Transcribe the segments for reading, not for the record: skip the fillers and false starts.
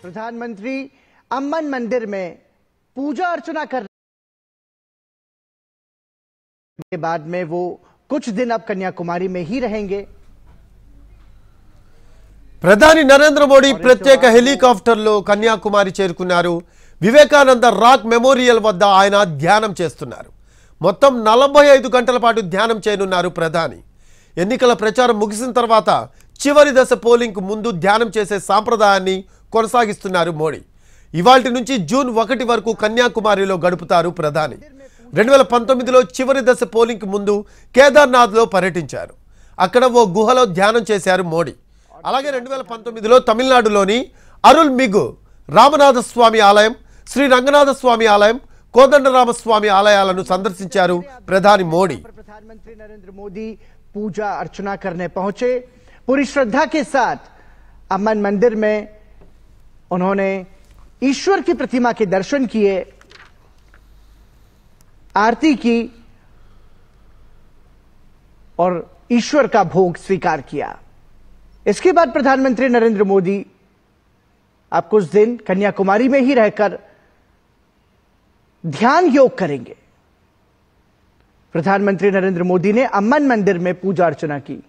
प्रधानमंत्री अम्मन मंदिर में पूजा अर्चना करने के बाद में वो कुछ दिन अब कन्याकुमारी में ही रहेंगे। ప్రధాని నరేంద్ర మోడీ ప్రత్యేక హెలికాప్టర్లో కన్యాకుమారి చేరుకున్నారు. వివేకానంద రాక్ మెమోరియల్ వద్ద ఆయన ధ్యానం చేస్తున్నారు. మొత్తం 45 గంటల పాటు ధ్యానం చేయనున్నారు ప్రధాని. ఎన్నికల ప్రచారం ముగిసిన తర్వాత చివరి దశ పోలింగ్ ముందు ధ్యానం చేసే సాంప్రదాయాన్ని కొనసాగిస్తున్నారు మోడీ. ఇవాల్టి నుంచి జూన్ 1 వరకు కన్యాకుమారిలో గడుపుతారు ప్రధాని. 2019లో చివరి దశ పోలింగ్ ముందు కేదార్నాథ్లో పర్యటించారు. అక్కడ ఓ గుహలో ధ్యానం చేశారు మోడీ. అలాగే 2019లో తమిళనాడులోని అరుల్మిగు రామనాథ స్వామి ఆలయం, శ్రీ రంగనాథ స్వామి ఆలయం, కోదండరామ స్వామి ఆలయాలను సందర్శించారు ప్రధాని మోడీ. प्रधानमंत्री नरेंद्र मोदी पूजा अर्चना करने पहुंचे। पूरी श्रद्धा के साथ अम्मन मंदिर में उन्होंने ईश्वर की प्रतिमा के दर्शन किए, आरती की और ईश्वर का भोग स्वीकार किया। इसके बाद प्रधानमंत्री नरेंद्र मोदी अब कुछ दिन कन्याकुमारी में ही रहकर ध्यान योग करेंगे। प्रधानमंत्री नरेंद्र मोदी ने अम्मन मंदिर में पूजा अर्चना की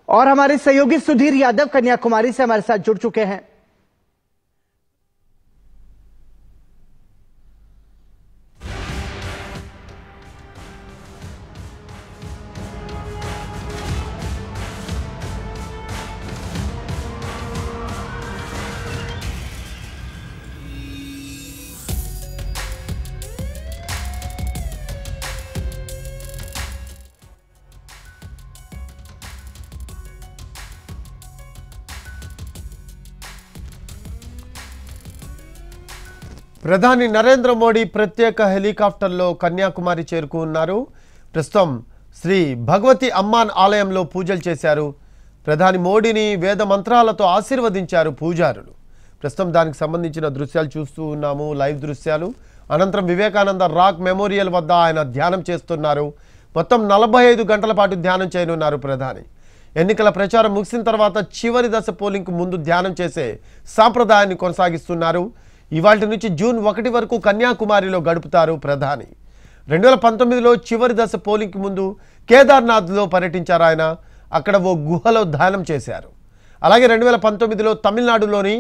और हमारे सहयोगी सुधीर यादव कन्याकुमारी से हमारे साथ जुड़ चुके हैं। ప్రధాని నరేంద్ర మోడీ ప్రత్యేక హెలికాప్టర్లో కన్యాకుమారి చేరుకున్నారు. ప్రస్తుతం శ్రీ భగవతి అమ్మాన్ ఆలయంలో పూజలు చేశారు. ప్రధాని మోడీని వేద మంత్రాలతో ఆశీర్వదించారు పూజారులు. ప్రస్తుతం దానికి సంబంధించిన దృశ్యాలు చూస్తూ ఉన్నాము, లైవ్ దృశ్యాలు. అనంతరం వివేకానంద రాక్ మెమోరియల్ వద్ద ఆయన ధ్యానం చేస్తున్నారు. మొత్తం 45 గంటల పాటు ధ్యానం చేయనున్నారు ప్రధాని. ఎన్నికల ప్రచారం ముగిసిన తర్వాత చివరి దశ పోలింగ్ ముందు ధ్యానం చేసే సాంప్రదాయాన్ని కొనసాగిస్తున్నారు. ఇవాల్టి నుంచి జూన్ 1 వరకు కన్యాకుమారిలో గడుపుతారు ప్రధాని. 2019లో చివరి దశ పోలింగ్ ముందు కేదార్నాథ్లో పర్యటించారు ఆయన. అక్కడ ఓ గుహలో ధ్యానం చేశారు. అలాగే 2019లో తమిళనాడులోని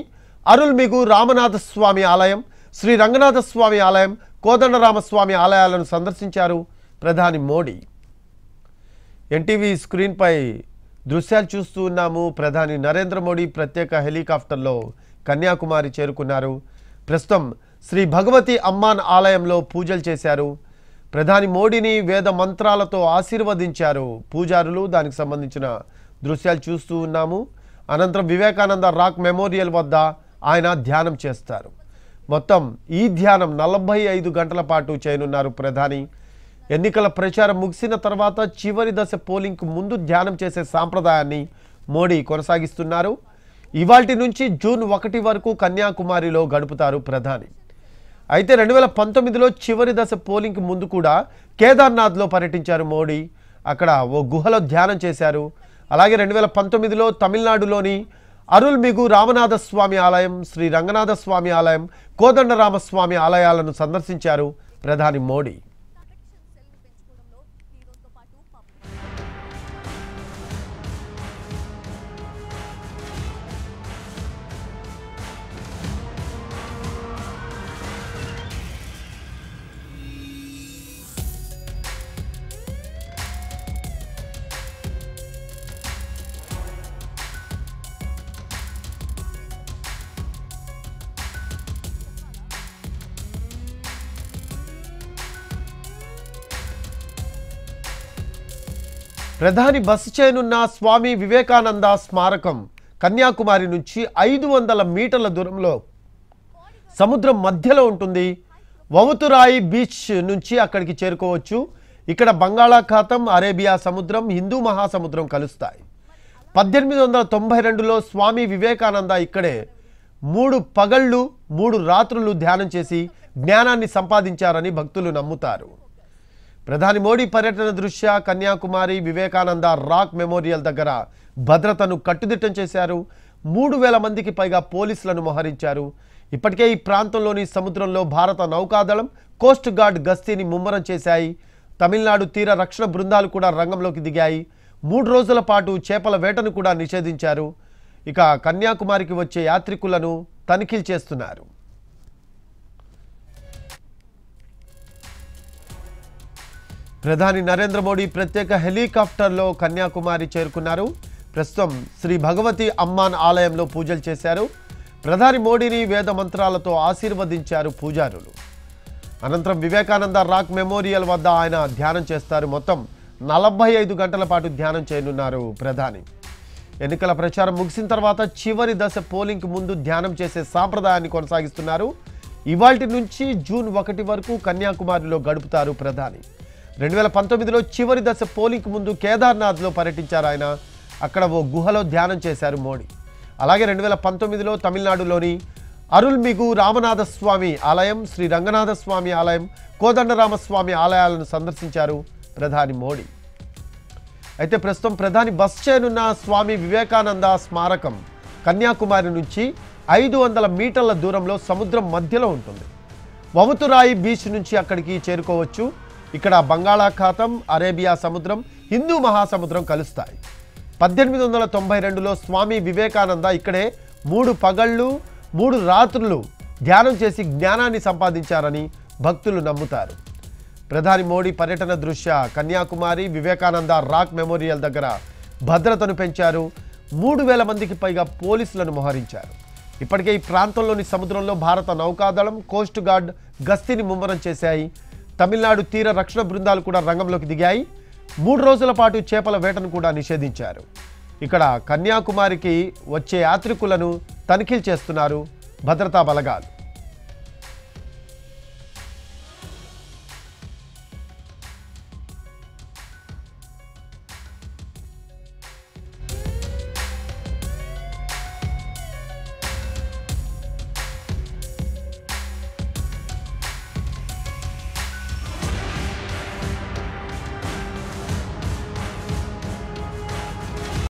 అరుల్మిగు రామనాథ స్వామి ఆలయం, శ్రీ రంగనాథ స్వామి ఆలయం, కోదండరామ స్వామి ఆలయాలను సందర్శించారు ప్రధాని మోడీ. ఎన్టీవీ స్క్రీన్పై దృశ్యాలు చూస్తూ ఉన్నాము. ప్రధాని నరేంద్ర మోడీ ప్రత్యేక హెలికాప్టర్లో కన్యాకుమారి చేరుకున్నారు. ప్రస్తుతం శ్రీ భగవతి అమ్మాన్ ఆలయంలో పూజలు చేశారు. ప్రధాని మోడీని వేద మంత్రాలతో ఆశీర్వదించారు పూజారులు. దానికి సంబంధించిన దృశ్యాలు చూస్తూ ఉన్నాము. అనంతరం వివేకానంద రాక్ మెమోరియల్ వద్ద ఆయన ధ్యానం చేస్తారు. మొత్తం ఈ ధ్యానం 45 గంటల పాటు చేయనున్నారు ప్రధాని. ఎన్నికల ప్రచారం ముగిసిన తర్వాత చివరి దశ పోలింగ్ ముందు ధ్యానం చేసే సాంప్రదాయాన్ని మోడీ కొనసాగిస్తున్నారు. ఇవాల్టి నుంచి జూన్ 1 వరకు కన్యాకుమారిలో గడుపుతారు ప్రధాని. అయితే 2019లో చివరి దశ పోలింగ్ ముందు కూడా కేదార్నాథ్లో పర్యటించారు మోడీ. అక్కడ ఓ గుహలో ధ్యానం చేశారు. అలాగే 2019లో తమిళనాడులోని అరుల్మిగు రామనాథ స్వామి ఆలయం, శ్రీ రంగనాథ స్వామి ఆలయం, కోదండరామ స్వామి ఆలయాలను సందర్శించారు ప్రధాని మోడీ. ప్రధాని బస చేయనున్న స్వామి వివేకానంద స్మారకం కన్యాకుమారి నుంచి 500 మీటర్ల దూరంలో సముద్రం మధ్యలో ఉంటుంది. వవుతురాయి బీచ్ నుంచి అక్కడికి చేరుకోవచ్చు. ఇక్కడ బంగాళాఖాతం, అరేబియా సముద్రం, హిందూ మహాసముద్రం కలుస్తాయి. 1892లో స్వామి వివేకానంద ఇక్కడే 3 పగళ్ళు 3 రాత్రులు ధ్యానం చేసి జ్ఞానాన్ని సంపాదించారని భక్తులు నమ్ముతారు. ప్రధాని మోడీ పర్యటన దృష్ట్యా కన్యాకుమారి వివేకానంద రాక్ మెమోరియల్ దగ్గర భద్రతను కట్టుదిట్టం చేశారు. 3,000 మందికి పైగా పోలీసులను మోహరించారు. ఇప్పటికే ఈ ప్రాంతంలోని సముద్రంలో భారత నౌకాదళం, కోస్ట్ గార్డ్ గస్తీని ముమ్మరం చేశాయి. తమిళనాడు తీర రక్షణ బృందాలు కూడా రంగంలోకి దిగాయి. 3 రోజుల పాటు చేపల వేటను కూడా నిషేధించారు. ఇక కన్యాకుమారికి వచ్చే యాత్రికులను తనిఖీలు చేస్తున్నారు. ప్రధాని నరేంద్ర మోడీ ప్రత్యేక హెలికాప్టర్లో కన్యాకుమారి చేరుకున్నారు. ప్రస్తుతం శ్రీ భగవతి అమ్మాన్ ఆలయంలో పూజలు చేశారు. ప్రధాని మోడీని వేద మంత్రాలతో ఆశీర్వదించారు పూజారులు. అనంతరం వివేకానంద రాక్ మెమోరియల్ వద్ద ఆయన ధ్యానం చేస్తారు. మొత్తం 45 గంటల పాటు ధ్యానం చేయనున్నారు ప్రధాని. ఎన్నికల ప్రచారం ముగిసిన తర్వాత చివరి దశ పోలింగ్కి ముందు ధ్యానం చేసే సాంప్రదాయాన్ని కొనసాగిస్తున్నారు. ఇవాల్టి నుంచి జూన్ 1 వరకు కన్యాకుమారిలో గడుపుతారు ప్రధాని. 2019లో చివరి దశ పోలింగ్కి ముందు కేదార్నాథ్లో పర్యటించారు ఆయన. అక్కడ ఓ గుహలో ధ్యానం చేశారు మోడీ. అలాగే 2019లో తమిళనాడులోని అరుల్మిగు రామనాథస్వామి ఆలయం, శ్రీ రంగనాథస్వామి ఆలయం, కోదండరామస్వామి ఆలయాలను సందర్శించారు ప్రధాని మోడీ. అయితే ప్రస్తుతం ప్రధాని బస్ చేయనున్న స్వామి వివేకానంద స్మారకం కన్యాకుమారి నుంచి 500 మీటర్ల దూరంలో సముద్రం మధ్యలో ఉంటుంది. వముతురాయి బీచ్ నుంచి అక్కడికి చేరుకోవచ్చు. ఇక్కడ బంగాళాఖాతం, అరేబియా సముద్రం, హిందూ మహాసముద్రం కలుస్తాయి. 1892లో స్వామి వివేకానంద ఇక్కడే 3 పగళ్ళు 3 రాత్రులు ధ్యానం చేసి జ్ఞానాన్ని సంపాదించారని భక్తులు నమ్ముతారు. ప్రధాని మోడీ పర్యటన దృష్ట్యా కన్యాకుమారి వివేకానంద రాక్ మెమోరియల్ దగ్గర భద్రతను పెంచారు. 3,000 మందికి పైగా పోలీసులను మోహరించారు. ఇప్పటికే ఈ ప్రాంతంలోని సముద్రంలో భారత నౌకాదళం, కోస్ట్ గార్డ్ గస్తీని ముమ్మరం చేశాయి. తమిళనాడు తీర రక్షణ బృందాలు కూడా రంగంలోకి దిగాయి. 3 రోజుల పాటు చేపల వేటను కూడా నిషేధించారు. ఇక్కడ కన్యాకుమారికి వచ్చే యాత్రికులను తనిఖీలు చేస్తున్నారు భద్రతా బలగాలు.